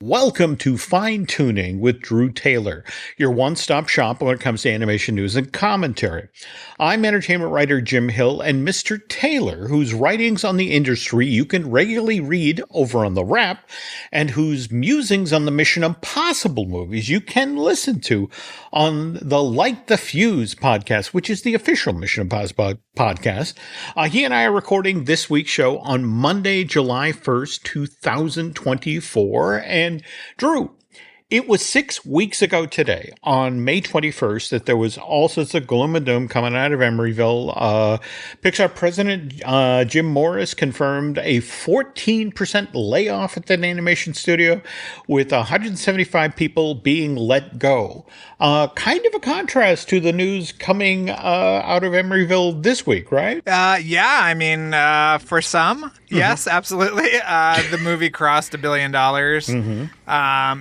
Welcome to Fine Tuning with Drew Taylor, your one-stop shop when it comes to animation news and commentary. I'm entertainment writer Jim Hill, and Mr. Taylor, whose writings on the industry you can regularly read over on The Wrap, and whose musings on the Mission Impossible movies you can listen to on the Light the Fuse podcast, which is the official Mission Impossible podcast. He and I are recording this week's show on Monday, July 1st, 2024. And Drew, it was 6 weeks ago today, on May 21st, that there was all sorts of gloom and doom coming out of Emeryville. Pixar president Jim Morris confirmed a 14% layoff at that animation studio, with 175 people being let go. Kind of a contrast to the news coming out of Emeryville this week, right? Yeah, I mean, for some, yes, absolutely. The movie crossed $1 billion.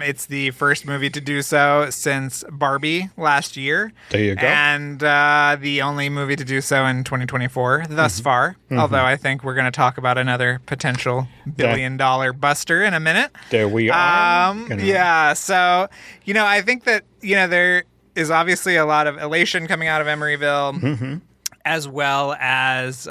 It's the first movie to do so since Barbie last year. There you go. And the only movie to do so in 2024 thus far. Although I think we're going to talk about another potential $1 billion buster in a minute. There we are. Yeah, so, I think that, there is obviously a lot of elation coming out of Emeryville, as well as,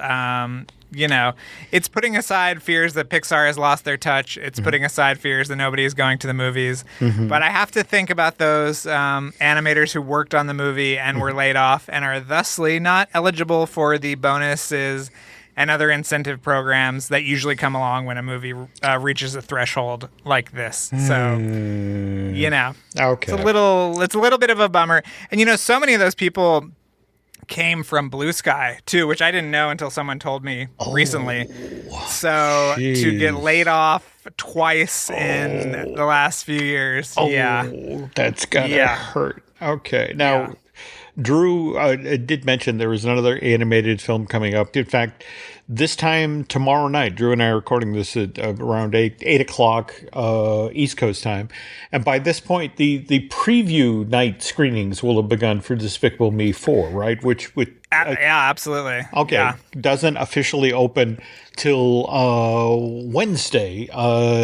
it's putting aside fears that Pixar has lost their touch. It's putting aside fears that nobody is going to the movies. But I have to think about those animators who worked on the movie and were laid off and are thusly not eligible for the bonuses and other incentive programs that usually come along when a movie reaches a threshold like this. So, okay. It's a little bit of a bummer. And, so many of those people came from Blue Sky too, which I didn't know until someone told me recently. So to get laid off twice in the last few years, that's gotta hurt. Okay, now Drew did mention there was another animated film coming up. In fact, this time tomorrow night, Drew and I are recording this at around 8 o'clock East Coast time. And by this point, the preview night screenings will have begun for Despicable Me 4, right? Yeah, absolutely. Okay. Yeah. Doesn't officially open till Wednesday,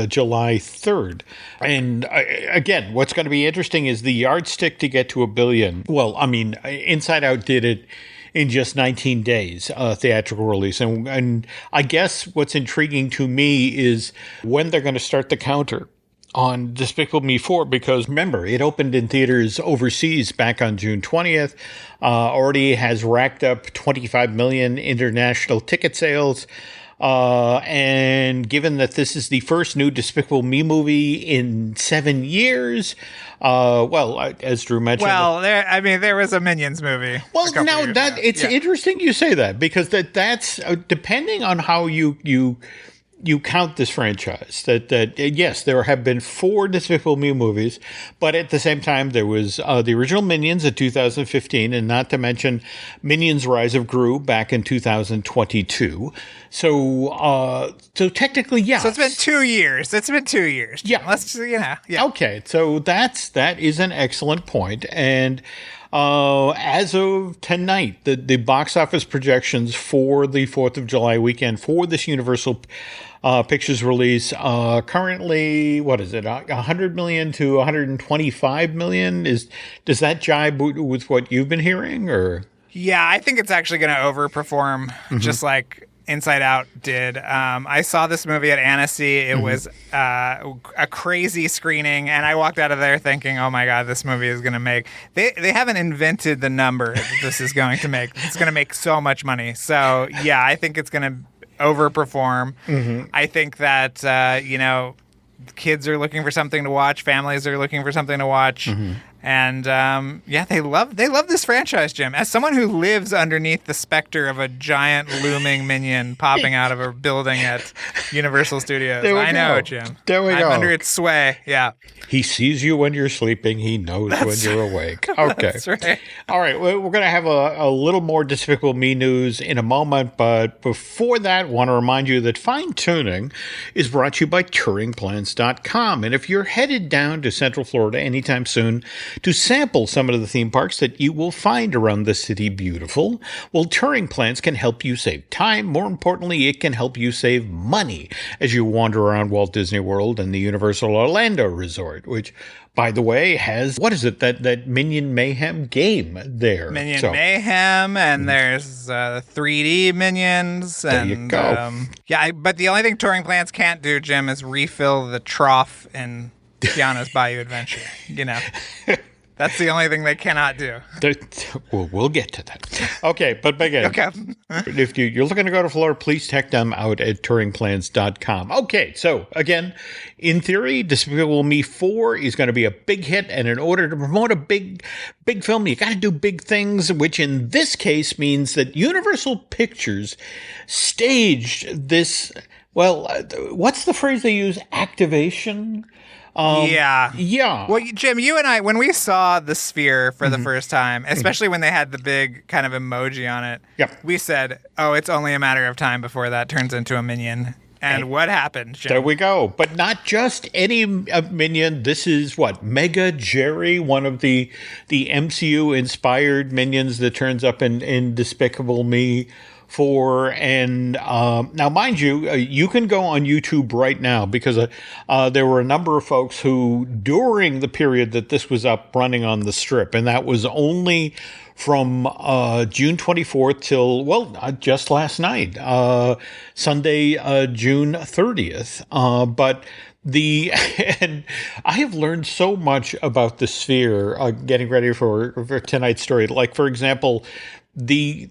July 3rd. And again, what's going to be interesting is the yardstick to get to $1 billion. Well, I mean, Inside Out did it in just 19 days, theatrical release. And I guess what's intriguing to me is when they're going to start the counter on Despicable Me 4, because remember, it opened in theaters overseas back on June 20th, already has racked up 25 million international ticket sales. And given that this is the first new Despicable Me movie in 7 years, as Drew mentioned. Well, there was a Minions movie. Well, now it's interesting you say that, because that's depending on how you count this franchise, that yes, there have been 4 Despicable Me movies, but at the same time, there was the original Minions in 2015, and not to mention Minions Rise of Gru back in 2022. So technically, yes. So it's been 2 years. Yeah. Yeah. Okay, so that is an excellent point. And as of tonight, the box office projections for the 4th of July weekend for this Universal Pictures release, currently, what is it, 100 million to 125 million? Does that jibe with what you've been hearing, or? Yeah, I think it's actually going to overperform, just like Inside Out did. I saw this movie at Annecy. It was a crazy screening, and I walked out of there thinking, oh my God, this movie is going to make... They haven't invented the number that this is going to make. It's going to make so much money. So, yeah, I think it's going to overperform. I think that, kids are looking for something to watch. Families are looking for something to watch. And they love this franchise, Jim. As someone who lives underneath the specter of a giant looming minion popping out of a building at Universal Studios, I know, Jim. There we go. I'm under its sway. Yeah. He sees you when you're sleeping. He knows when you're awake. Okay. That's right. All right. We're going to have a little more Despicable Me news in a moment. But before that, I want to remind you that Fine Tuning is brought to you by TouringPlans.com. And if you're headed down to Central Florida anytime soon, to sample some of the theme parks that you will find around the city beautiful. Well, touring plans can help you save time. More importantly, it can help you save money as you wander around Walt Disney World and the Universal Orlando Resort, which, by the way, has, what is it, that Minion Mayhem game there. Mayhem, and there's 3D Minions. There you go. But the only thing touring plans can't do, Jim, is refill the trough in Tiana's Bayou Adventure. That's the only thing they cannot do. We'll get to that. Okay, but again, if you're looking to go to Florida, please check them out at touringplans.com. Okay, so again, in theory, Despicable Me 4 is going to be a big hit, and in order to promote a big film, you got to do big things, which in this case means that Universal Pictures staged this, well, what's the phrase they use? Activation? Yeah. Well, Jim, you and I, when we saw the Sphere for the first time, especially when they had the big kind of emoji on it, we said, oh, it's only a matter of time before that turns into a Minion. And what happened, Jim? There we go. But not just any Minion. This is Mega Jerry, one of the MCU-inspired Minions that turns up in Despicable Me 4. And now, mind you, you can go on YouTube right now because there were a number of folks who, during the period that this was up running on the Strip, and that was only from June 24th till, just last night, Sunday, June 30th. But and I have learned so much about the Sphere getting ready for tonight's story. Like, for example, the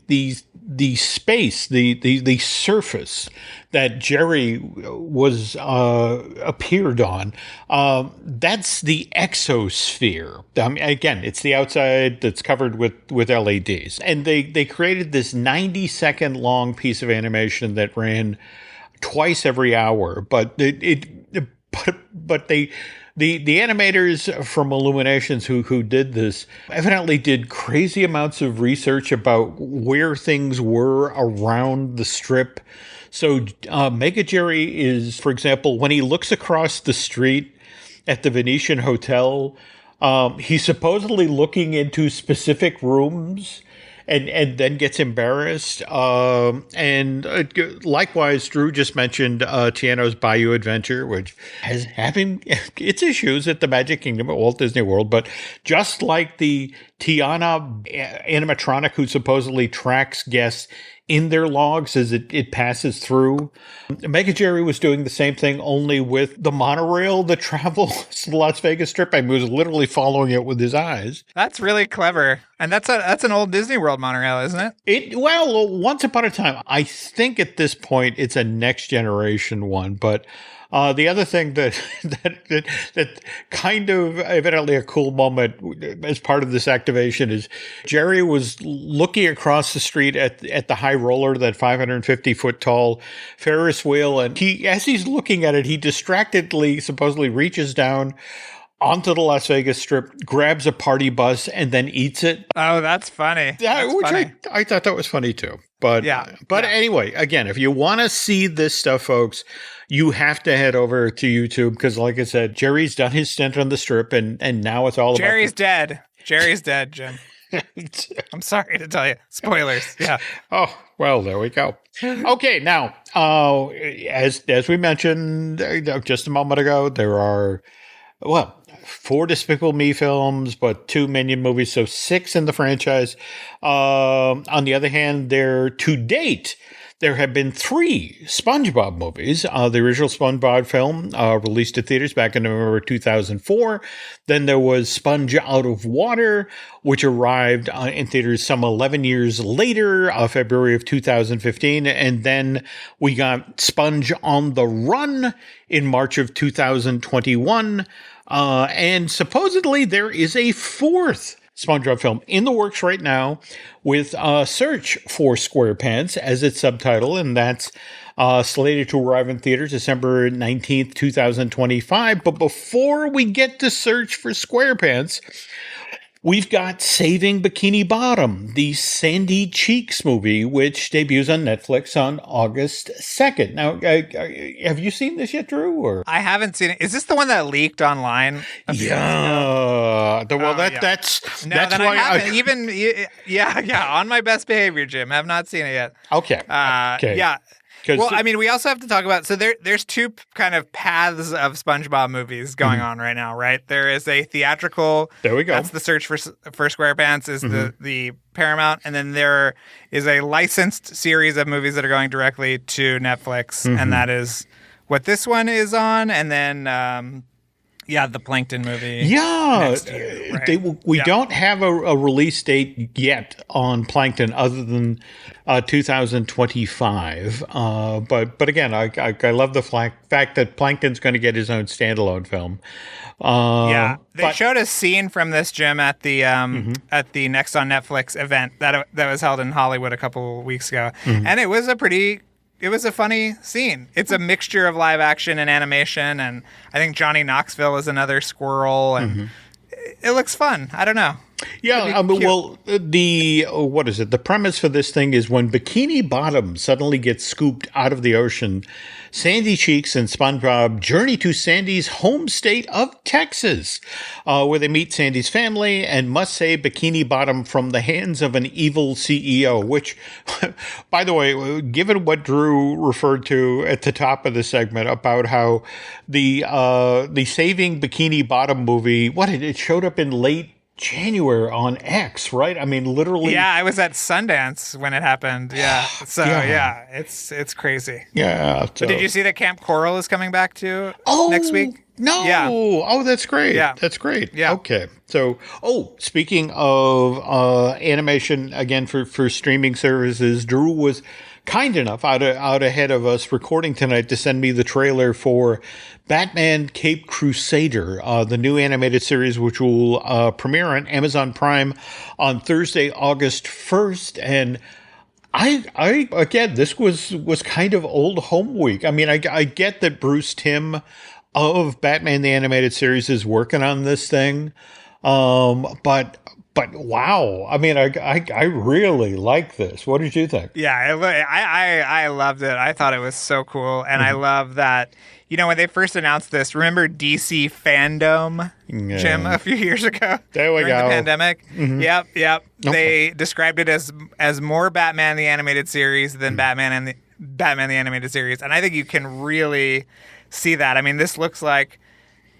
space, the surface that Jerry was appeared on, that's the exosphere. Again, it's the outside that's covered with LEDs, and they created this 90-second long piece of animation that ran twice every hour, but the animators from Illuminations who did this evidently did crazy amounts of research about where things were around the Strip. So Mega Jerry is, for example, when he looks across the street at the Venetian Hotel, he's supposedly looking into specific rooms and then gets embarrassed. And likewise, Drew just mentioned Tiana's Bayou Adventure, which has having its issues at the Magic Kingdom at Walt Disney World. But just like the Tiana animatronic who supposedly tracks guests in their logs as it passes through, Mega Jerry was doing the same thing, only with the monorail that travels the Las Vegas Strip. He was literally following it with his eyes. That's really clever. And that's an old Disney World monorail, isn't it? Once upon a time, I think at this point it's a next generation one, but the other thing that kind of evidently a cool moment as part of this activation is Jerry was looking across the street at the High Roller, that 550-foot tall Ferris wheel, and as he's looking at it, he distractedly supposedly reaches down onto the Las Vegas Strip, grabs a party bus, and then eats it. Oh, that's funny. I thought that was funny too. But anyway, again, if you want to see this stuff, folks, you have to head over to YouTube because, like I said, Jerry's done his stint on the Strip, and now it's all Jerry's dead. Jerry's dead, Jim. I'm sorry to tell you. Spoilers. Yeah. Oh, well, there we go. Okay, now, as we mentioned just a moment ago, there are, 4 Despicable Me films, but 2 Minion movies, so 6 in the franchise. On the other hand, to date, there have been 3 SpongeBob movies. The original SpongeBob film released to theaters back in November 2004. Then there was Sponge Out of Water, which arrived in theaters some 11 years later, February of 2015. And then we got Sponge on the Run in March of 2021. And supposedly there is a 4th SpongeBob film in the works right now with Search for SquarePants as its subtitle, and that's slated to arrive in theaters December 19th, 2025. But before we get to Search for SquarePants, We've got Saving Bikini Bottom, the Sandy Cheeks movie, which debuts on Netflix on August 2nd. Now, have you seen this yet, Drew? Or I haven't seen it. Is this the one that leaked online? yeah. That's why I haven't. Yeah. On my best behavior, Jim. Have not seen it yet. Okay. Okay. Yeah. Well, I mean, we also have to talk about, so there's two kind of paths of SpongeBob movies going on right now, right? There is a theatrical. There we go. That's the Search for SquarePants is the Paramount. And then there is a licensed series of movies that are going directly to Netflix. And that is what this one is on. And then, the Plankton movie. Yeah. Next year, right? We don't have a release date yet on Plankton other than 2025. But again, I love the fact that Plankton's going to get his own standalone film. They showed a scene from this, Jim, at the Next on Netflix event that was held in Hollywood a couple weeks ago. And it was a funny scene. It's a mixture of live action and animation, and I think Johnny Knoxville is another squirrel, and it looks fun. I don't know. Yeah, the premise for this thing is when Bikini Bottom suddenly gets scooped out of the ocean, Sandy Cheeks and SpongeBob journey to Sandy's home state of Texas, where they meet Sandy's family and must save Bikini Bottom from the hands of an evil CEO, which, by the way, given what Drew referred to at the top of the segment about how the Saving Bikini Bottom movie, it showed up in late January on X, right? I mean, literally. Yeah, I was at Sundance when it happened. Yeah. So it's crazy. Yeah. But did you see that Camp Coral is coming back too next week? No. Yeah. Oh, that's great. Yeah. That's great. Yeah. Okay. So, speaking of animation, again, for streaming services, Drew was kind enough out ahead of us recording tonight to send me the trailer for Batman Caped Crusader, the new animated series, which will premiere on Amazon Prime on Thursday, August 1st. And I again, this was kind of old home week. I mean, I get that Bruce Timm of Batman the Animated Series is working on this thing, but wow, I mean, I really like this. What did you think? Yeah, I loved it. I thought it was so cool, and I love that. You know, when they first announced this, remember DC Fandom, Jim, a few years ago? There we during go. the pandemic? Yep. Okay. They described it as more Batman the Animated Series than Batman the Animated Series. And I think you can really see that. I mean, this looks like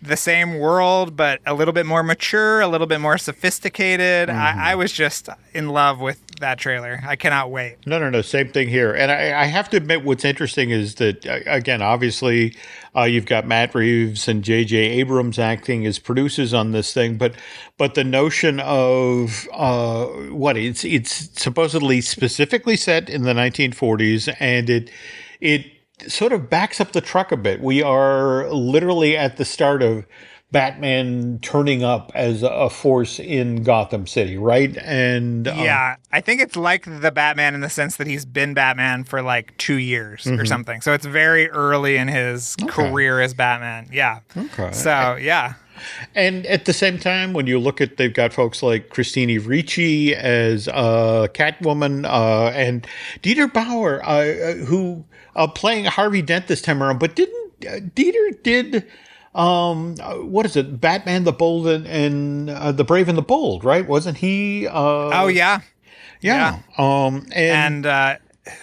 the same world, but a little bit more mature, a little bit more sophisticated. I was just in love with that trailer. I cannot wait. No. Same thing here. And I have to admit, what's interesting is that, again, obviously, you've got Matt Reeves and J.J. Abrams acting as producers on this thing. But the notion of it's supposedly specifically set in the 1940s, and it sort of backs up the truck a bit. We are literally at the start of Batman turning up as a force in Gotham City, right? And I think it's like the Batman in the sense that he's been Batman for like 2 years or something. So it's very early in his career as Batman. Yeah. Okay. So yeah. And at the same time, when you look at, they've got folks like Christine Ricci as Catwoman and Dieter Bauer, who playing Harvey Dent this time around. But Dieter did what is it? Batman the Bold and the Brave and the Bold, right? Wasn't he? Oh yeah. And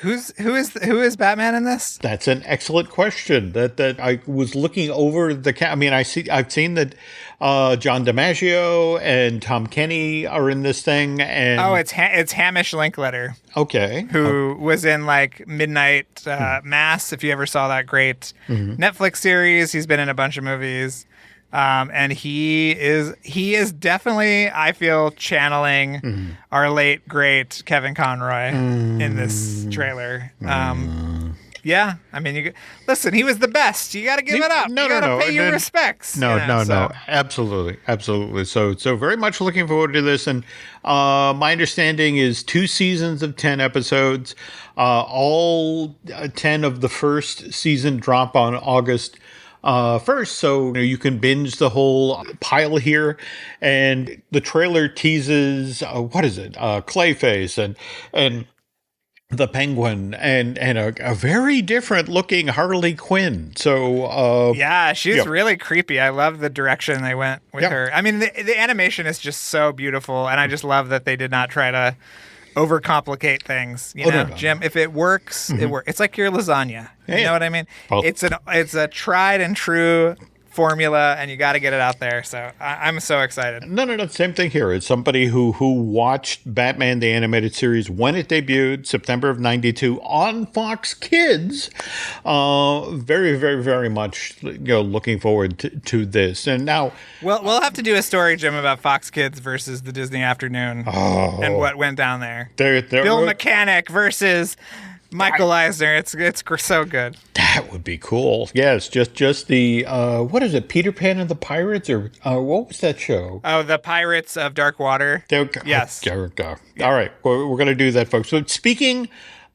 who is Batman in this? That's an excellent question. That I was looking over I mean, I've seen that John DiMaggio and Tom Kenny are in this thing, and it's Hamish Linklater. Okay, who was in like Midnight Mass? If you ever saw that great Netflix series, he's been in a bunch of movies. And he is definitely, I feel, channeling our late great Kevin Conroy in this trailer. Yeah, I mean, listen, he was the best. You got to give it up. You got to pay your respects. No, absolutely. So very much looking forward to this. And my understanding is 2 seasons of 10 episodes. All 10 of the first season drop on August first, so you can binge the whole pile here. And the trailer teases, what is it? Clayface and the Penguin and a very different looking Harley Quinn. So yeah, she's really creepy. I love the direction they went with her. I mean, the animation is just so beautiful, and I just love that they did not try to overcomplicate things. You know, Jim, if it works, it works. It's like your lasagna. You know what I mean? Well, it's a tried and true formula, and you got to get it out there. So I'm so excited. No. Same thing here. It's somebody who watched Batman the Animated Series when it debuted, September of '92 on Fox Kids. Very, very, very much looking forward to this. And now, we'll have to do a story, Jim, about Fox Kids versus the Disney Afternoon and what went down there. Bill Mechanic versus Michael Eisner. It's so good. That would be cool. Yes, just the what is it? Peter Pan and the Pirates, or what was that show? Oh, the Pirates of Dark Water. Yes. All right, we're going to do that, folks. So speaking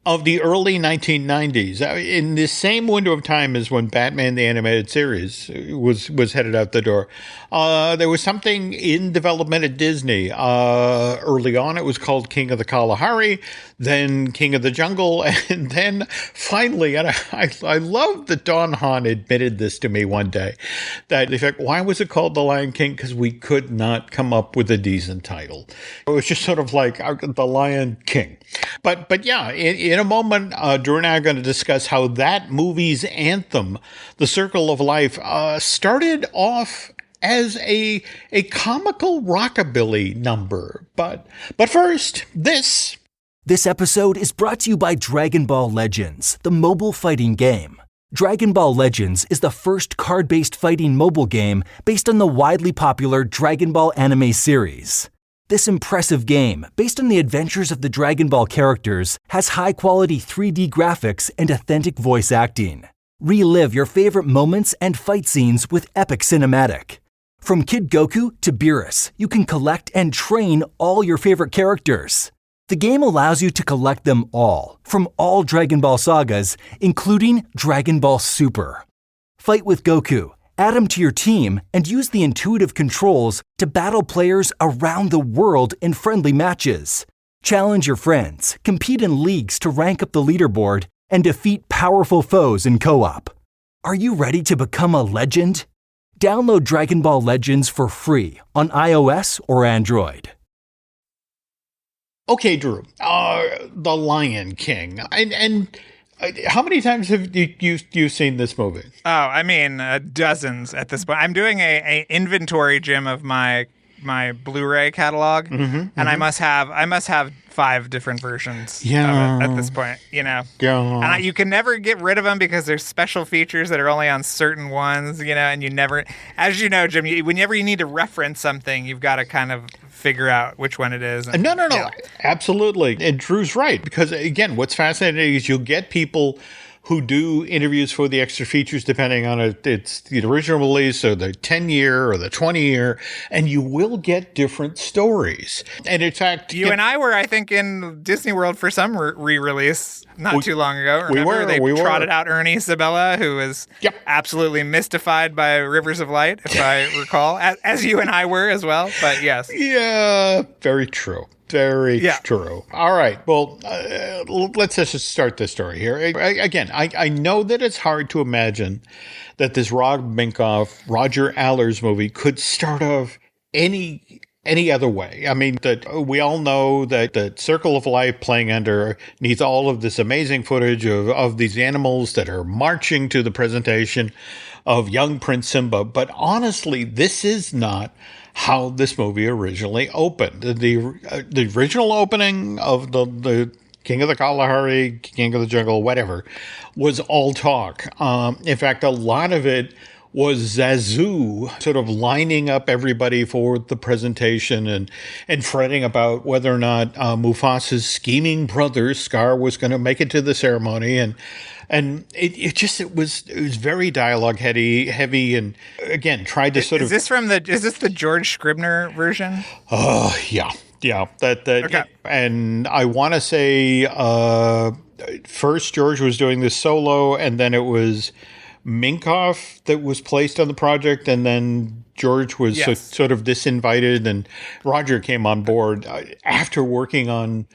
of the early 1990s, in the same window of time as when Batman the Animated Series was headed out the door, there was something in development at Disney. Early on, it was called King of the Kalahari, then King of the Jungle, and then finally, and I love that Don Hahn admitted this to me one day, that in fact, why was it called The Lion King? Because we could not come up with a decent title. It was just sort of like The Lion King. But yeah, in a moment, Drew and I are going to discuss how that movie's anthem, The Circle of Life, started off as a comical rockabilly number. But first, this. This episode is brought to you by Dragon Ball Legends, the mobile fighting game. Dragon Ball Legends is the first card-based fighting mobile game based on the widely popular Dragon Ball anime series. This impressive game, based on the adventures of the Dragon Ball characters, has high-quality 3D graphics and authentic voice acting. Relive your favorite moments and fight scenes with epic cinematic. From Kid Goku to Beerus, you can collect and train all your favorite characters. The game allows you to collect them all, from all Dragon Ball sagas, including Dragon Ball Super. Fight with Goku, add him to your team, and use the intuitive controls to battle players around the world in friendly matches. Challenge your friends, compete in leagues to rank up the leaderboard, and defeat powerful foes in co-op. Are you ready to become a legend? Download Dragon Ball Legends for free on iOS or Android. Okay, Drew, The Lion King, and how many times have you seen this movie? Oh, I mean, dozens at this point. I'm doing a inventory, Jim, of my Blu-ray catalog, and I must have 5 different versions of it at this point, And you can never get rid of them because there's special features that are only on certain ones, and you never, as you know, Jim, whenever you need to reference something, you've got to kind of figure out which one it is. No, absolutely. And Drew's right, because again, what's fascinating is you'll get people who do interviews for the extra features, depending on it's the original release or the 10-year or the 20-year, and you will get different stories. And in fact, you and I were, I think, in Disney World for some re-release not too long ago. Remember, they trotted out Ernie Sabella, who was absolutely mystified by Rivers of Light, if I recall, as you and I were as well. But yes, yeah, very true. Very true. All right. Well, let's just start the story here. Again, I know that it's hard to imagine that this Rob Minkoff, Roger Allers movie could start off any other way. I mean, that we all know that the Circle of Life playing under needs all of this amazing footage of these animals that are marching to the presentation of young Prince Simba. But honestly, this is not how this movie originally opened. The original opening of the King of the Kalahari, King of the Jungle, whatever, was all talk. In fact, a lot of it was Zazu sort of lining up everybody for the presentation and fretting about whether or not Mufasa's scheming brother Scar was going to make it to the ceremony, and it was very dialogue heavy, and again tried to sort of. Is this the George Scribner version? Yeah. Okay. And I want to say first George was doing this solo, and then it was Minkoff that was placed on the project, and then George was sort of disinvited, and Roger came on board after working on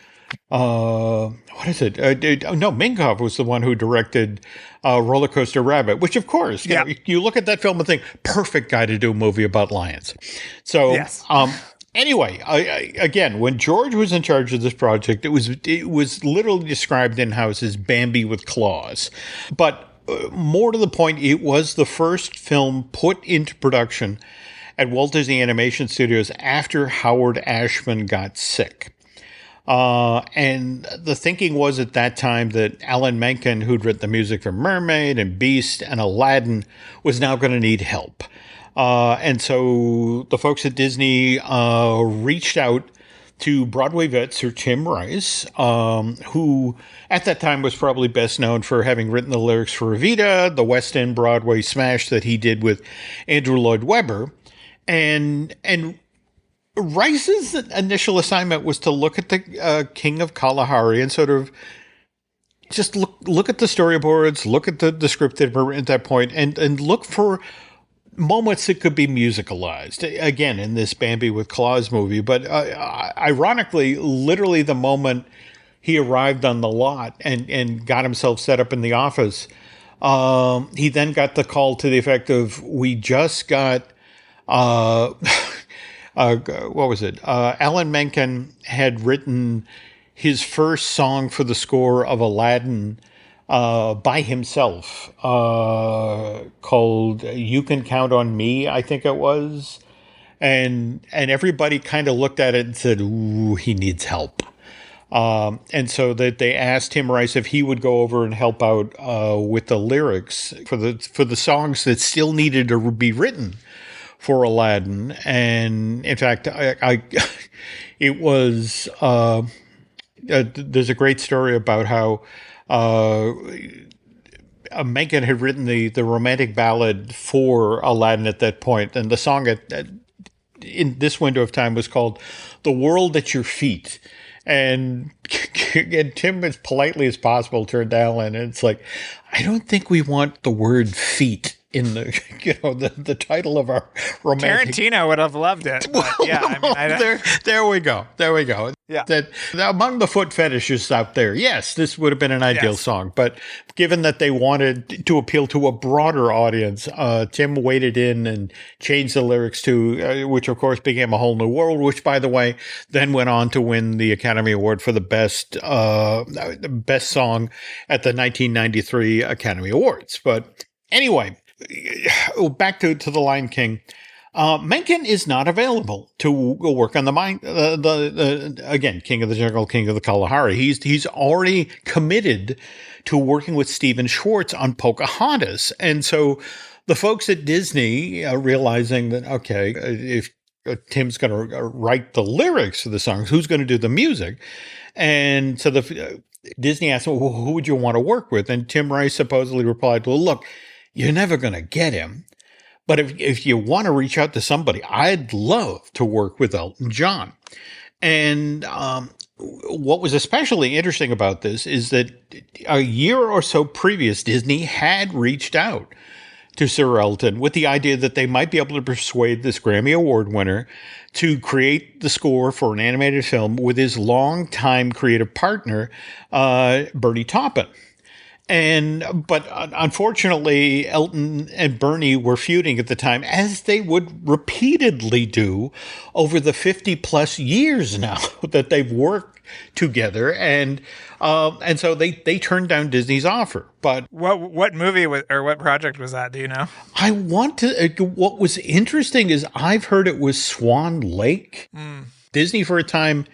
what is it? No, Minkoff was the one who directed Roller Coaster Rabbit, which, of course, you know, you look at that film and think, perfect guy to do a movie about lions. So, anyway, again, when George was in charge of this project, it was literally described in-house as Bambi with claws. But more to the point, it was the first film put into production at Walt Disney Animation Studios after Howard Ashman got sick. And the thinking was at that time that Alan Menken, who'd written the music for Mermaid and Beast and Aladdin, was now going to need help. And so the folks at Disney reached out to Broadway vet Sir Tim Rice, who at that time was probably best known for having written the lyrics for Evita, the West End Broadway smash that he did with Andrew Lloyd Webber. And Rice's initial assignment was to look at the King of Kalahari and sort of just look at the storyboards, look at the script that were written at that point, and look for moments that could be musicalized. Again, in this Bambi with Claws movie. But ironically, literally the moment he arrived on the lot and got himself set up in the office, he then got the call to the effect of, we just got... what was it? Alan Menken had written his first song for the score of Aladdin by himself, called "You Can Count on Me," I think it was, and everybody kind of looked at it and said, "Ooh, he needs help." And so that they asked Tim Rice if he would go over and help out with the lyrics for the songs that still needed to be written for Aladdin. And in fact, it was, there's a great story about how Menken had written the romantic ballad for Aladdin at that point, and the song in this window of time was called "The World at Your Feet." And Tim, as politely as possible, turned to Alan, and it's like, I don't think we want the word "feet" in the title of our romantic. Tarantino would have loved it. But there we go. Yeah. That among the foot fetishists out there, yes, this would have been an ideal song. But given that they wanted to appeal to a broader audience, Tim waded in and changed the lyrics to, which of course became A Whole New World, which, by the way, then went on to win the Academy Award for the best song at the 1993 Academy Awards. But anyway, back to The Lion King. Menken is not available to work on again, King of the Jungle, King of the Kalahari. He's already committed to working with Stephen Schwartz on Pocahontas. And so the folks at Disney, realizing that, okay, if Tim's going to write the lyrics for the songs, who's going to do the music? And so Disney asked him, well, who would you want to work with? And Tim Rice supposedly replied, well, look, you're never going to get him. But if you want to reach out to somebody, I'd love to work with Elton John. And what was especially interesting about this is that a year or so previous, Disney had reached out to Sir Elton with the idea that they might be able to persuade this Grammy Award winner to create the score for an animated film with his longtime creative partner, Bernie Taupin. But unfortunately, Elton and Bernie were feuding at the time, as they would repeatedly do over the 50 plus years now that they've worked together. And so they turned down Disney's offer. But what movie or what project was that? Do you know? What was interesting is I've heard it was Swan Lake. Disney for a time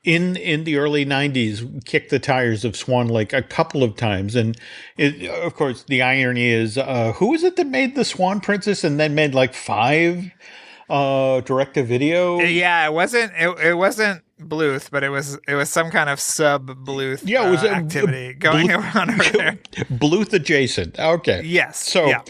in the early 90s kicked the tires of Swan Lake a couple of times. And of course, the irony is, who is it that made the Swan Princess and then made like 5 direct-to-video? Yeah, it wasn't Bluth, but it was some kind of sub Bluth Yeah, it was activity going on over there. Bluth adjacent. Okay. Yes. So, yeah.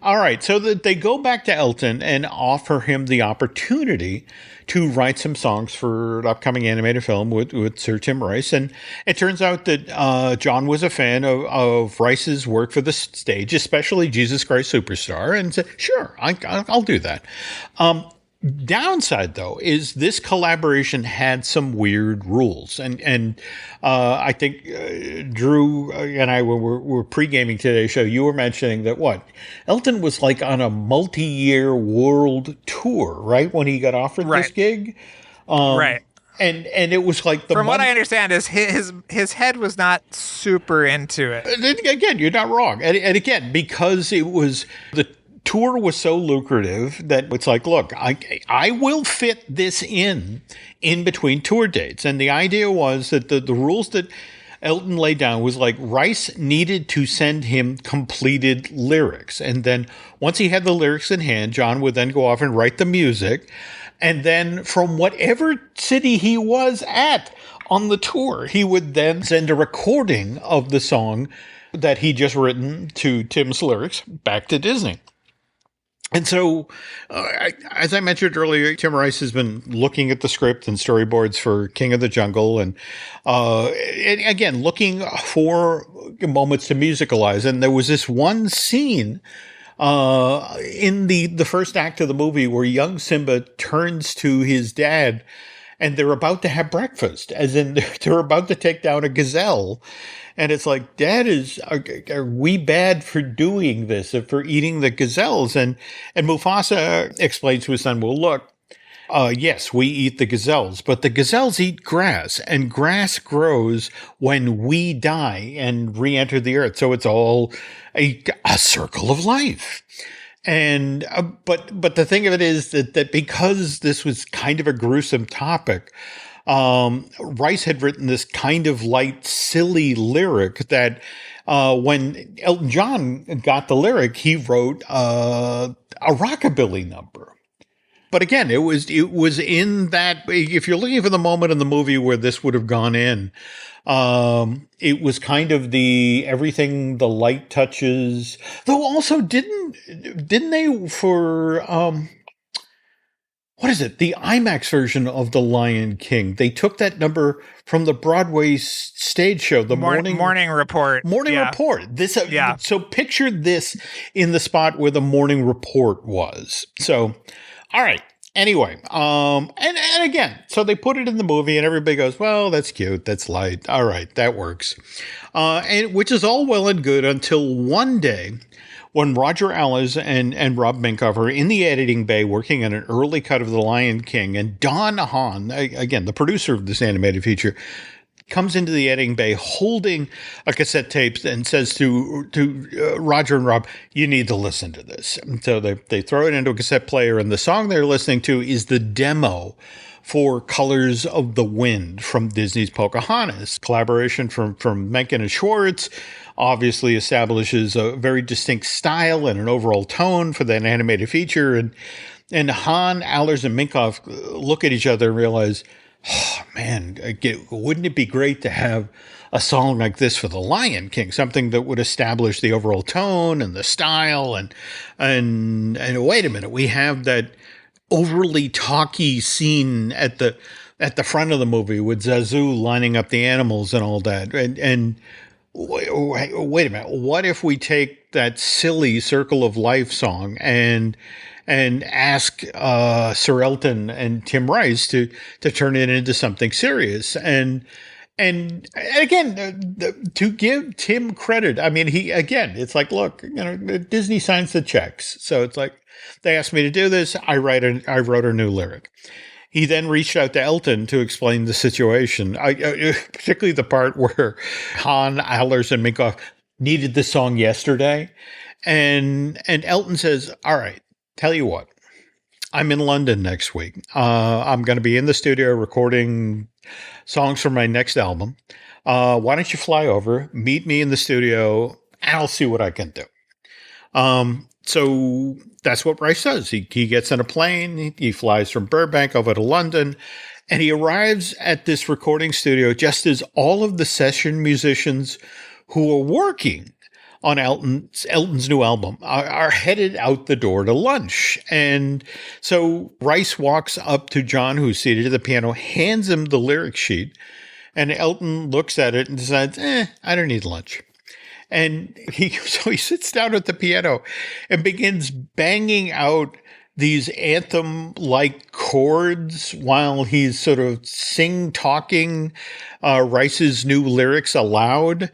All right. So they go back to Elton and offer him the opportunity to write some songs for an upcoming animated film with Sir Tim Rice. And it turns out that John was a fan of Rice's work for the stage, especially Jesus Christ Superstar, and said, sure, I'll do that. Downside, though, is this collaboration had some weird rules. And I think Drew and I, when we're pre-gaming today's show, you were mentioning that Elton was like on a multi-year world tour, right? When he got offered this gig. Right. And it was like from what I understand is his head was not super into it. And again, you're not wrong. And again, because it was the tour was so lucrative that it's like, look, I will fit this in between tour dates. And the idea was that the rules that Elton laid down was like Rice needed to send him completed lyrics. And then once he had the lyrics in hand, John would then go off and write the music. And then from whatever city he was at on the tour, he would then send a recording of the song that he just written to Tim's lyrics back to Disney. And so, as I mentioned earlier, Tim Rice has been looking at the script and storyboards for King of the Jungle, and again, looking for moments to musicalize. And there was this one scene in the first act of the movie where young Simba turns to his dad, and they're about to have breakfast, as in they're about to take down a gazelle. And it's like, Dad, are we bad for doing this, for eating the gazelles? And Mufasa explains to his son, well, look, yes, we eat the gazelles, but the gazelles eat grass, and grass grows when we die and re-enter the earth. So it's all a circle of life. And but the thing of it is that because this was kind of a gruesome topic, Rice had written this kind of light, silly lyric that when Elton John got the lyric, he wrote a rockabilly number. But again, it was in that, if you're looking for the moment in the movie where this would have gone in, it was kind of the everything the light touches. Though also didn't they for what is it? The IMAX version of The Lion King. They took that number from the Broadway stage show, the Morning Report. Morning Report. This, So picture this in the spot where the Morning Report was. So, all right. Anyway, and again, so they put it in the movie, and everybody goes, "Well, that's cute. That's light. All right, that works." And which is all well and good until one day, when Roger Allers and Rob Minkoff are in the editing bay working on an early cut of The Lion King, and Don Hahn, again, the producer of this animated feature, comes into the editing bay holding a cassette tape and says to Roger and Rob, you need to listen to this. And so they throw it into a cassette player, and the song they're listening to is the demo for Colors of the Wind from Disney's Pocahontas. Collaboration from Menken and Schwartz obviously establishes a very distinct style and an overall tone for that animated feature. And Hahn, Allers, and Minkoff look at each other and realize, oh, man, wouldn't it be great to have a song like this for The Lion King, something that would establish the overall tone and the style, and wait a minute, we have that overly talky scene at the front of the movie with Zazu lining up the animals and all that, and wait a minute, what if we take that silly Circle of Life song and ask Sir Elton and Tim Rice to turn it into something serious. And again, to give Tim credit, I mean, it's like, look, Disney signs the checks. So it's like, they asked me to do this. I wrote a new lyric. He then reached out to Elton to explain the situation, particularly the part where Hahn, Allers, and Minkoff needed the song yesterday. And Elton says, all right, tell you what, I'm in London next week. I'm going to be in the studio recording songs for my next album. Why don't you fly over, meet me in the studio, and I'll see what I can do. So that's what Rice does. He gets on a plane. He flies from Burbank over to London, And he arrives at this recording studio just as all of the session musicians who are working on Elton's new album are headed out the door to lunch. And so Rice walks up to John, who's seated at the piano, hands him the lyric sheet, and Elton looks at it and decides, I don't need lunch. And so he sits down at the piano and begins banging out these anthem-like chords while he's sort of talking Rice's new lyrics aloud.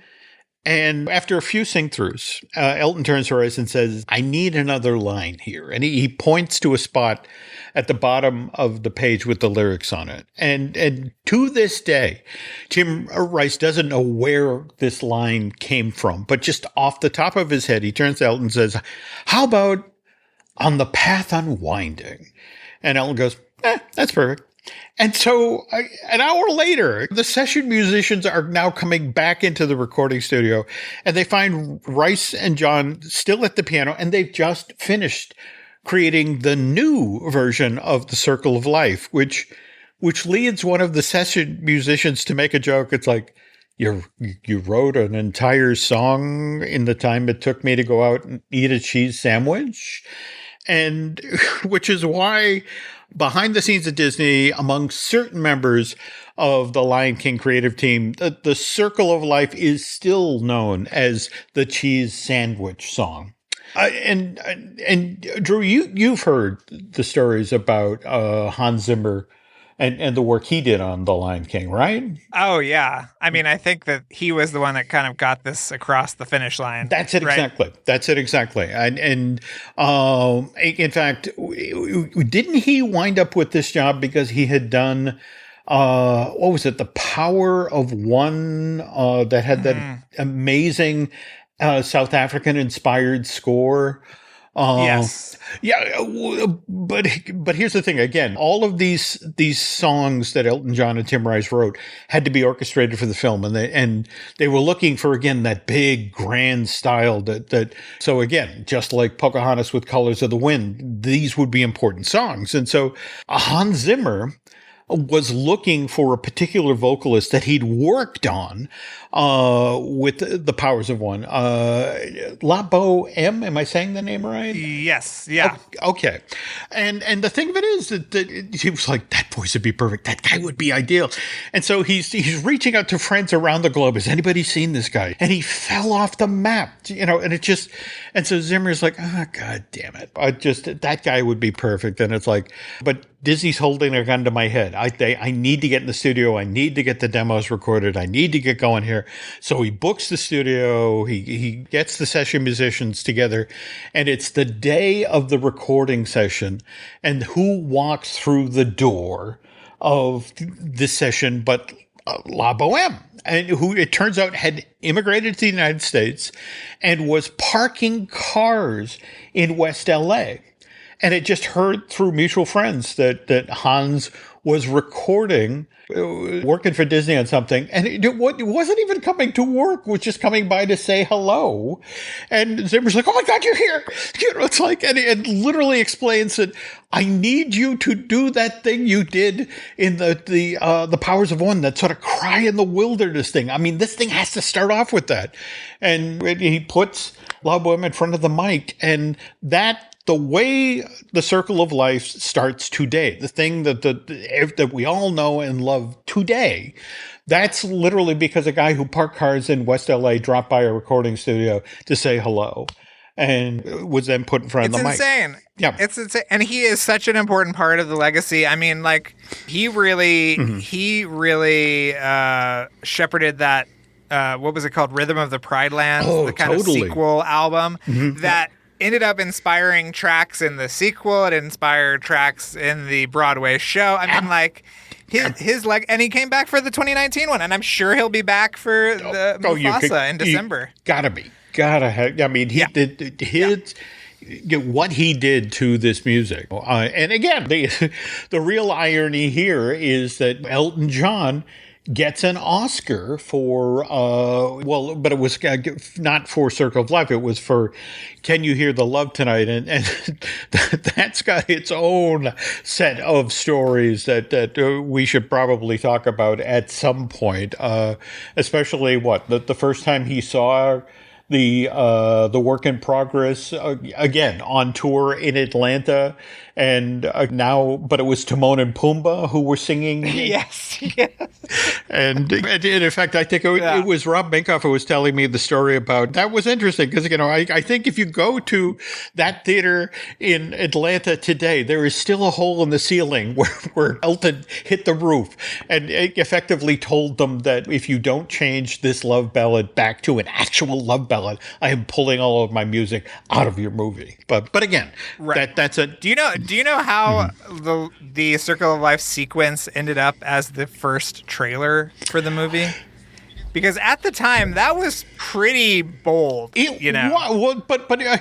And after a few sing-throughs, Elton turns to Rice and says, I need another line here. And he points to a spot at the bottom of the page with the lyrics on it. And to this day, Tim Rice doesn't know where this line came from, but just off the top of his head, he turns to Elton and says, how about on the path unwinding? And Elton goes, that's perfect. And so an hour later, the session musicians are now coming back into the recording studio, and they find Rice and John still at the piano, and they've just finished creating the new version of The Circle of Life, which leads one of the session musicians to make a joke. It's like, you wrote an entire song in the time it took me to go out and eat a cheese sandwich? And which is why behind the scenes at Disney, among certain members of the Lion King creative team, the Circle of Life is still known as the cheese sandwich song. And Drew, you've heard the stories about Hans Zimmer and the work he did on The Lion King, right? Oh, yeah. I mean, I think that he was the one that kind of got this across the finish line. That's it, right? Exactly. That's it, exactly. And in fact, didn't he wind up with this job because he had done, what was it, The Power of One, that had that amazing South African-inspired score? Yes. Yeah, but here's the thing. Again, all of these songs that Elton John and Tim Rice wrote had to be orchestrated for the film, and they were looking for, again, that big grand style that. So again, just like Pocahontas with Colors of the Wind, these would be important songs, and so Hans Zimmer was looking for a particular vocalist that he'd worked on with the Powers of One. Lebo M, am I saying the name right? Yes, yeah. Okay. And the thing of it is that he was like, that voice would be perfect. That guy would be ideal. And so he's reaching out to friends around the globe. Has anybody seen this guy? And he fell off the map, and so Zimmer's like, God damn it. That guy would be perfect. And it's like, but Disney's holding a gun to my head. I need to get in the studio. I need to get the demos recorded. I need to get going here. So he books the studio. He gets the session musicians together, and it's the day of the recording session. And who walks through the door of this session but Lebo M, and who it turns out had immigrated to the United States and was parking cars in West LA. And it just heard through mutual friends that Hans was recording, working for Disney on something, and it wasn't even coming to work, was just coming by to say hello. And Zimmer's like, oh my God, you're here. It's like, and it literally explains that I need you to do that thing you did in the Powers of One, that sort of cry in the wilderness thing. I mean, this thing has to start off with that. And he puts Lebo M in front of the mic, and the way the Circle of Life starts today, the thing that we all know and love today, that's literally because a guy who parked cars in West LA dropped by a recording studio to say hello and was then put in front of the mic. It's insane. Yeah. It's insane. And he is such an important part of the legacy. I mean, like, he really shepherded that, what was it called? Rhythm of the Pride Lands, the kind of sequel album that ended up inspiring tracks in the sequel. It inspired tracks in the Broadway show. I mean, like, his and he came back for the 2019 one, and I'm sure he'll be back for the Mufasa in December. I mean, he did his. What he did to this music. And again, the real irony here is that Elton John gets an Oscar for, but it was not for Circle of Life. It was for Can You Hear the Love Tonight? And that's got its own set of stories that we should probably talk about at some point, especially the first time he saw the work in progress again on tour in Atlanta, and but it was Timon and Pumbaa who were singing. Yes. And in fact, I think it was Rob Minkoff who was telling me the story about that. Was interesting because I think if you go to that theater in Atlanta today, there is still a hole in the ceiling where Elton hit the roof and effectively told them that if you don't change this love ballad back to an actual love ballad, I am pulling all of my music out of your movie. But again, that's a. Do you know how the Circle of Life sequence ended up as the first trailer for the movie? Because at the time, that was pretty bold, but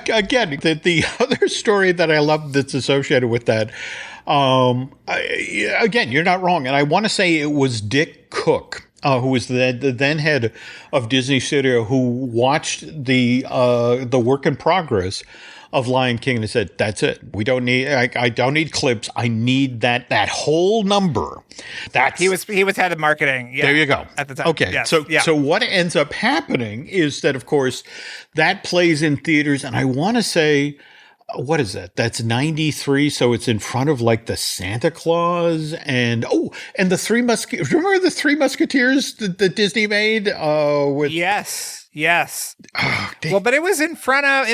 again, the other story that I love that's associated with that, again, you're not wrong. And I want to say it was Dick Cook, who was the then head of Disney Studio, who watched the work in progress of Lion King and said, "That's it. We don't need. I don't need clips. I need that whole number." He was head of marketing. Yeah, there you go. At the time. Okay. Yes. So what ends up happening is that, of course, that plays in theaters, and I want to say, what is that? That's 93. So it's in front of like the Santa Claus and the Three Musketeers. Remember the Three Musketeers that Disney made? Yes. Oh, well, but it was it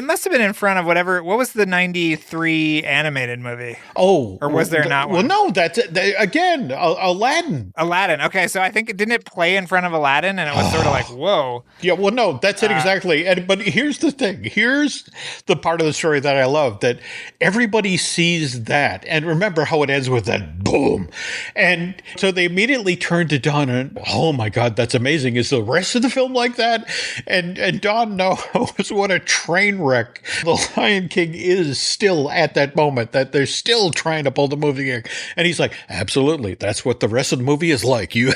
must have been in front of what was the 93 animated movie? Oh. Or was there not one? Well, no, that's, again, Aladdin. Aladdin. Okay, so I think, didn't it play in front of Aladdin? And it was sort of like, whoa. Yeah, well, no, that's it exactly. But here's the thing. Here's the part of the story that I love, that everybody sees that. And remember how it ends with that boom. And so they immediately turn to Don and, oh my God, that's amazing. Is the rest of the film like that? And Don knows what a train wreck The Lion King is still at that moment, that they're still trying to pull the movie together. And he's like, absolutely, that's what the rest of the movie is like. You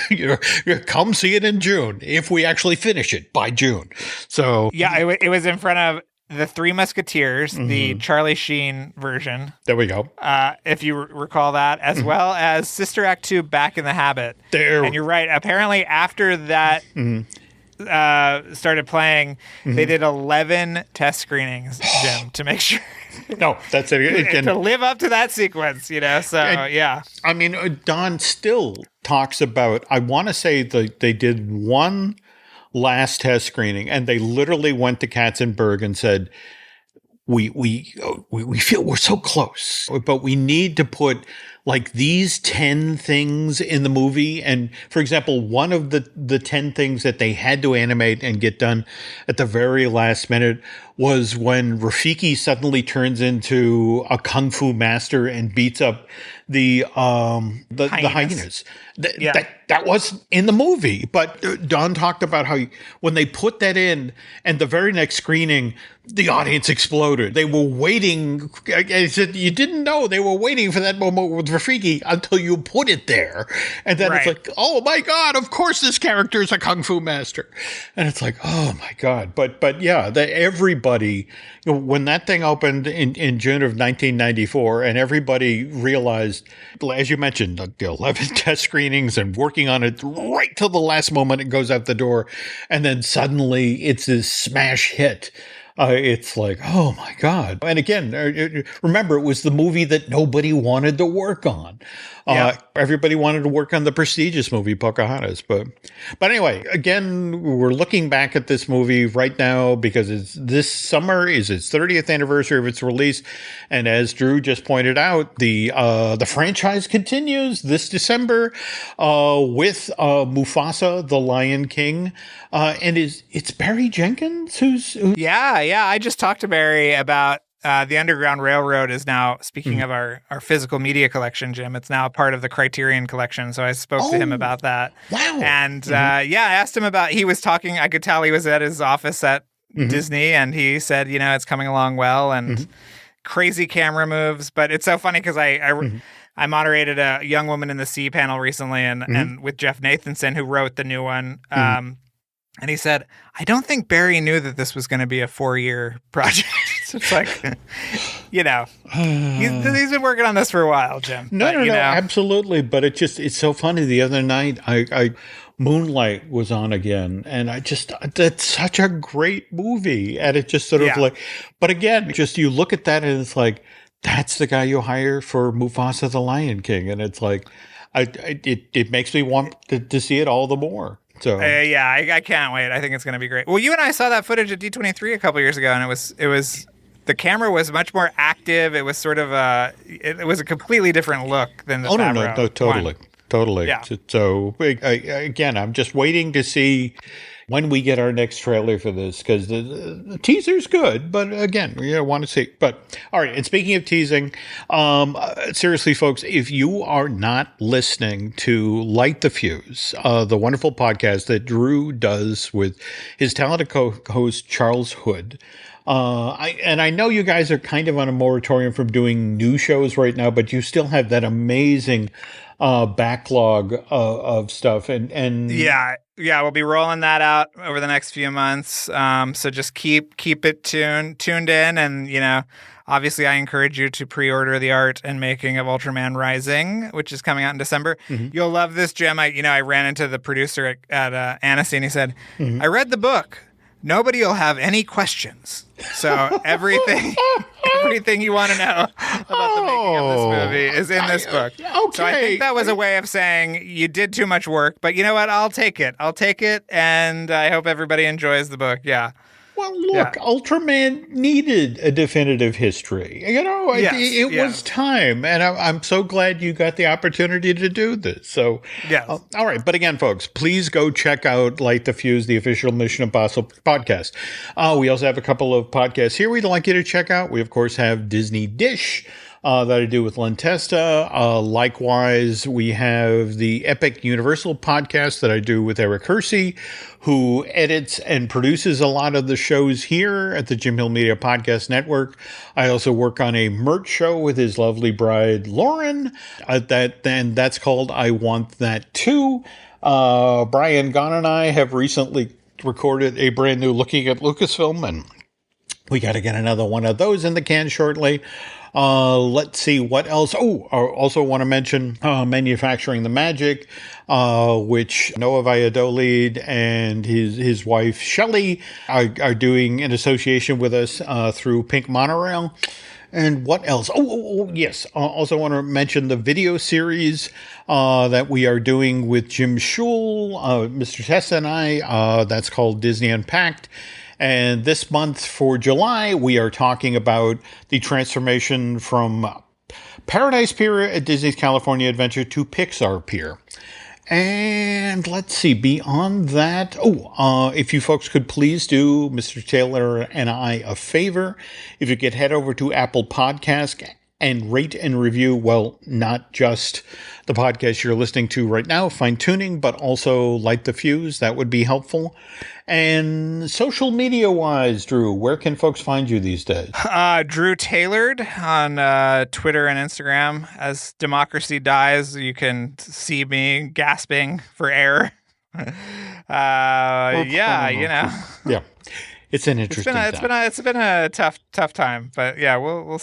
come see it in June, if we actually finish it by June. So yeah, it was in front of the Three Musketeers, the Charlie Sheen version. There we go. If you recall that, as well as Sister Act 2, Back in the Habit. And you're right. Apparently after that started playing, they did 11 test screenings, Jim, to make sure. No, that's it. To live up to that sequence, So, yeah. I mean, Don still talks about, I want to say they did one last test screening, and they literally went to Katzenberg and said, we feel we're so close, but we need to put like these 10 things in the movie. And for example, one of the 10 things that they had to animate and get done at the very last minute was when Rafiki suddenly turns into a kung fu master and beats up the hyenas. That was in the movie, but Don talked about how when they put that in, and the very next screening, the audience exploded. They were waiting. I said, you didn't know they were waiting for that moment with Rafiki until you put it there, and then it's like, oh my God, of course this character is a kung fu master, and it's like, oh my God. But yeah, everybody, when that thing opened in June of 1994, and everybody realized, as you mentioned, the 11 test screenings and working on it right till the last moment it goes out the door, and then suddenly it's this smash hit. It's like, oh my God. And again, remember, it was the movie that nobody wanted to work on. Everybody wanted to work on the prestigious movie, Pocahontas. But anyway, again, we're looking back at this movie right now because this summer is its 30th anniversary of its release. And as Drew just pointed out, the franchise continues this December with Mufasa, the Lion King. And it's Barry Jenkins who's... Yeah. I just talked to Barry about the Underground Railroad is now, speaking of our physical media collection, Jim, it's now a part of the Criterion collection. So I spoke to him about that. Wow. And I asked him about, he was talking, I could tell he was at his office at Disney, and he said, it's coming along well, and crazy camera moves. But it's so funny because I moderated a Young Woman in the Sea panel recently, and with Jeff Nathanson, who wrote the new one. And he said, I don't think Barry knew that this was going to be a 4-year project. It's like, he's been working on this for a while, Jim. No, absolutely. But it's so funny. The other night, I Moonlight was on again, and that's such a great movie. And it just sort of like, but again, just you look at that and it's like, that's the guy you hire for Mufasa the Lion King. And it's like, it makes me want to see it all the more. So I can't wait. I think it's going to be great. Well, you and I saw that footage at D23 a couple years ago, and it was the camera was much more active. It was sort of it was a completely different look than the Favreau one. Totally. Yeah. So again, I'm just waiting to see when we get our next trailer for this, because the teaser's good, but again, we want to see. But all right, and speaking of teasing, seriously, folks, if you are not listening to Light the Fuse, the wonderful podcast that Drew does with his talented co-host Charles Hood, I know you guys are kind of on a moratorium from doing new shows right now, but you still have that amazing backlog of stuff, and we'll be rolling that out over the next few months. So just keep it tuned in, and obviously I encourage you to pre-order the art and making of Ultraman Rising, which is coming out in December. You'll love this, Jim. I ran into the producer at Annecy, and he said, I read the book. Nobody will have any questions. So everything you want to know about the making of this movie is in this book. Okay. So I think that was a way of saying you did too much work, but you know what? I'll take it, and I hope everybody enjoys the book. Yeah. Well, look, Ultraman needed a definitive history. It was time, and I'm so glad you got the opportunity to do this. So, all right. But again, folks, please go check out Light the Fuse, the official Mission Impossible podcast. We also have a couple of podcasts here we'd like you to check out. We, of course, have Disney Dish, that I do with Len Testa. Likewise, we have the Epic Universal podcast that I do with Eric Hersey, who edits and produces a lot of the shows here at the Jim Hill Media Podcast Network. I also work on a merch show with his lovely bride, Lauren. That's called I Want That Too. Brian Gunn and I have recently recorded a brand new Looking at Lucasfilm, and we got to get another one of those in the can shortly. Let's see what else. I also want to mention Manufacturing the Magic, which Noah Valladolid and his wife Shelley are doing in association with us through Pink Monorail. And what else? Yes. Also want to mention the video series that we are doing with Jim Schul, Mr. Tessa and I. That's called Disney Unpacked. And this month for July, we are talking about the transformation from Paradise Pier at Disney's California Adventure to Pixar Pier. And let's see, beyond that, if you folks could please do Mr. Taylor and I a favor, if you could head over to Apple Podcasts and rate and review, well, not just the podcast you're listening to right now, Fine Tuning, but also Light the Fuse. That would be helpful. And social media-wise, Drew, where can folks find you these days? Drew Tailored on Twitter and Instagram. As democracy dies, you can see me gasping for air. Yeah. It's an interesting time. It's been a tough time, but yeah, we'll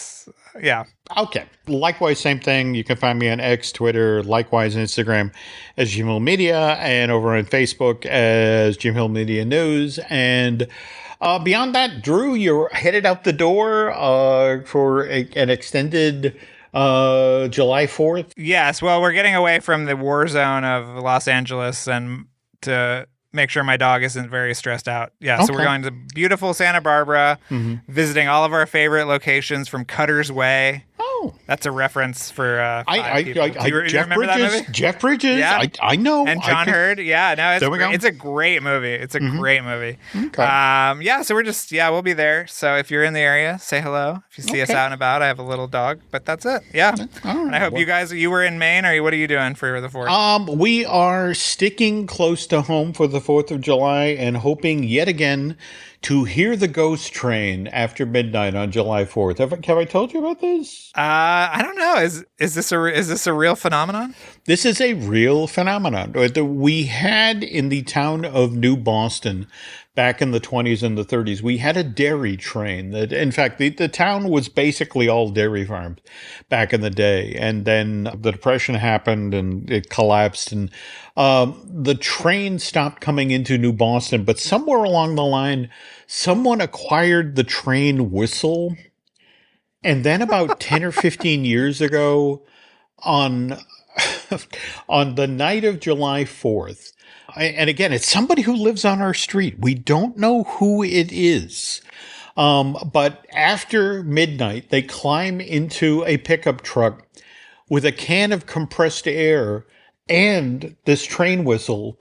yeah. Okay. Likewise, same thing. You can find me on X, Twitter, likewise Instagram as Jim Hill Media, and over on Facebook as Jim Hill Media News. And beyond that, Drew, you're headed out the door for an extended July 4th. Yes. Well, we're getting away from the war zone of Los Angeles and to make sure my dog isn't very stressed out. Yeah, okay. So we're going to beautiful Santa Barbara, visiting all of our favorite locations from Cutter's Way. Oh. That's a reference for Jeff Bridges. Yeah. I know. And John Hurd. Yeah, no, it's a great movie. It's a great movie. Okay. So we'll be there. So if you're in the area, say hello. If you see us out and about, I have a little dog, but that's it. Yeah. All right. And I hope you were in Maine, or what are you doing for the 4th? We are sticking close to home for the 4th of July and hoping yet again to hear the ghost train after midnight on July 4th. Have I told you about this? I don't know. Is this a real phenomenon? This is a real phenomenon. We had in the town of New Boston back in the 20s and the 30s, we had a dairy train that, in fact, the town was basically all dairy farms back in the day. And then the Depression happened and it collapsed, and the train stopped coming into New Boston. But somewhere along the line, someone acquired the train whistle. And then about 10 or 15 years ago, on the night of July 4th, and again, it's somebody who lives on our street. We don't know who it is. But after midnight, they climb into a pickup truck with a can of compressed air and this train whistle,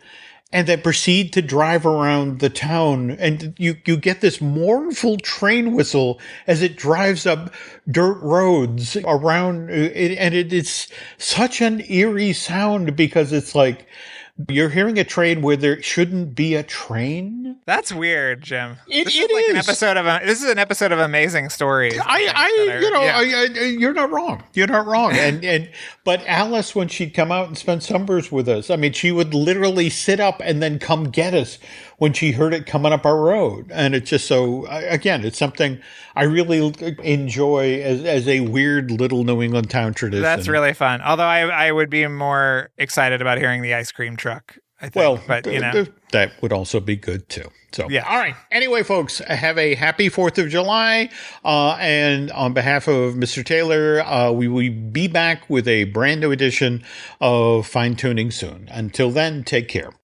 and they proceed to drive around the town. And you get this mournful train whistle as it drives up dirt roads around. And it's such an eerie sound because it's like you're hearing a train where there shouldn't be a train. That's weird, Jim. This is This is an episode of Amazing Stories. You're not wrong. You're not wrong. But Alice, when she'd come out and spend summers with us, I mean, she would literally sit up and then come get us when she heard it coming up our road. And it's just so, again, it's something I really enjoy as a weird little New England town tradition. That's really fun. Although I would be more excited about hearing the ice cream truck, I think. Well, but that would also be good too. So, yeah. All right. Anyway, folks, have a happy 4th of July. And on behalf of Mr. Taylor, we will be back with a brand new edition of Fine Tuning soon. Until then, take care.